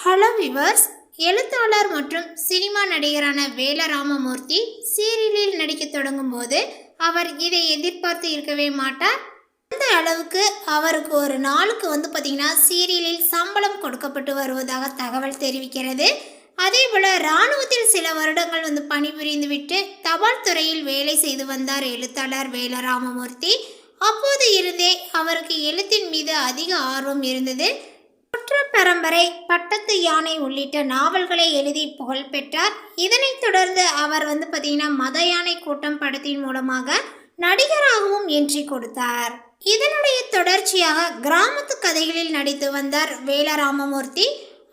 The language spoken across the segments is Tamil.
Hello viewers. எழுத்தாளர் மற்றும் சினிமா நடிகரான வேல ராமமூர்த்தி சீரியலில் நடிக்க தொடங்கும் போது அவர் இதை எதிர்பார்த்து இருக்கவே மாட்டார். அந்த அளவுக்கு அவருக்கு ஒரு நாளுக்கு பார்த்திங்கன்னா சீரியலில் சம்பளம் கொடுக்கப்பட்டு வருவதாக தகவல் தெரிவிக்கிறது. அதே போல் இராணுவத்தில் சில வருடங்கள் பணிபுரிந்து விட்டு தபால் துறையில் வேலை செய்து வந்தார் எழுத்தாளர் வேல ராமமூர்த்தி. அப்போது இருந்தே அவருக்கு எழுத்தின் மீது அதிக ஆர்வம் இருந்தது. குற்ற பரம்பரை, பட்டத்து யானை உள்ளிட்ட நாவல்களை எழுதி புகழ் பெற்றார். இதனைத் தொடர்ந்து அவர் பார்த்திங்கன்னா மத யானை கூட்டம் படத்தின் மூலமாக நடிகராகவும் என்ட்ரி கொடுத்தார். இதனுடைய தொடர்ச்சியாக கிராமத்து கதைகளில் நடித்து வந்தார் வேல ராமமூர்த்தி.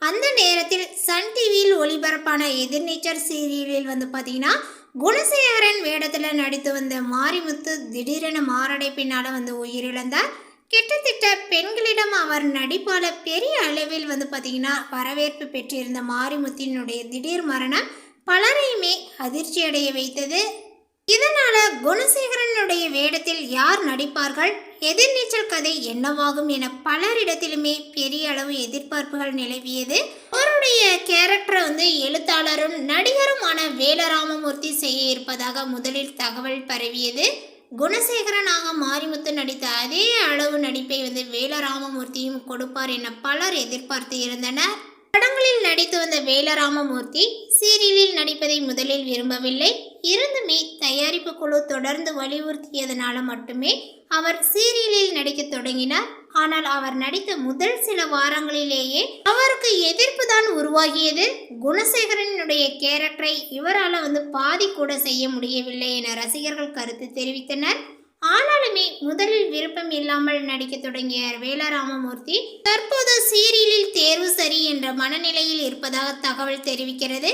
அந்த நேரத்தில் சன் டிவியில் ஒளிபரப்பான எதிர்நீச்சல் சீரியலில் பார்த்திங்கன்னா குணசேகரன் வேடத்தில் நடித்து வந்த மாரிமுத்து திடீரென மாரடைப்பினால் உயிரிழந்தார். கிட்டத்தட்ட பெண்களிடம் அவர் நடிப்பால் பெரிய அளவில் பார்த்திங்கன்னா வரவேற்பு பெற்றிருந்த மாரிமுத்தினுடைய திடீர் மரணம் பலரையுமே அதிர்ச்சி அடைய வைத்தது. இதனால் குணசேகரனுடைய வேடத்தில் யார் நடிப்பார்கள், எதிர்நீச்சல் கதை என்னவாகும் என பலரிடத்திலுமே பெரிய அளவு எதிர்பார்ப்புகள் நிலவியது. அவருடைய கேரக்டரை எழுத்தாளரும் நடிகருமான வேல ராமமூர்த்தி செய்ய இருப்பதாக முதலில் தகவல் பரவியது. குணசேகரனாக மாரிமுத்து நடித்த அதே அளவு நடிப்பை வேல ராமமூர்த்தியும் கொடுப்பார் என பலர் எதிர்பார்த்து இருந்தனர். படங்களில் நடித்து வந்த வேல ராமமூர்த்தி சீரியலில் நடிப்பதை முதலில் விரும்பவில்லை. இருந்துமே தயாரிப்பு குழு தொடர்ந்து வலியுறுத்தியதனால மட்டுமே அவர் சீரியலில் நடிக்க தொடங்கினார். ஆனால் அவர் நடித்த முதல் சில வாரங்களிலேயே அவருக்கு எதிர்ப்பு தான் உருவாகியது. குணசேகரனுடைய கேரக்டரை இவரால் பாதி கூட செய்ய முடியவில்லை என ரசிகர்கள் கருத்து தெரிவித்தனர். ஆனாலுமே முதலில் விருப்பம் இல்லாமல் நடிக்க தொடங்கிய வேல ராமமூர்த்தி தற்போது சீரியலில் தேர்வு சரி என்ற மனநிலையில் இருப்பதாக தகவல் தெரிவிக்கிறது.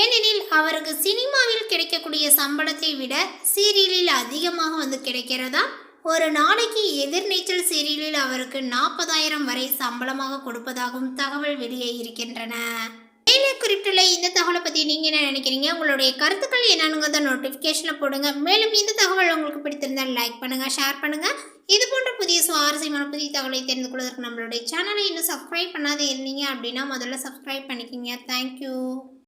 ஏனெனில் அவருக்கு சினிமாவில் கிடைக்கக்கூடிய சம்பளத்தை விட சீரியலில் அதிகமாக கிடைக்கிறதா. ஒரு நாளைக்கு எதிர்நீச்சல் சீரியலில் அவருக்கு 40,000 வரை சம்பளமாக கொடுப்பதாகவும் தகவல் வெளியே இருக்கின்றன. மேலே குறிப்பிட்டுள்ள இந்த தகவலை பற்றி நீங்கள் என்ன நினைக்கிறீங்க? உங்களுடைய கருத்துக்கள் என்னன்னு நோட்டிஃபிகேஷனில் போடுங்க. மேலும் இந்த தகவல் உங்களுக்கு பிடித்திருந்தால் லைக் பண்ணுங்கள், ஷேர் பண்ணுங்கள். இது போன்ற புதிய சுவாரஸ்யமான புதிய தகவலை தெரிந்து கொள்வதற்கு நம்மளுடைய சேனலை இன்னும் சப்ஸ்கிரைப் பண்ணாத இருந்தீங்க அப்படின்னா முதல்ல சப்ஸ்கிரைப் பண்ணிக்கோங்க. தேங்க்யூ.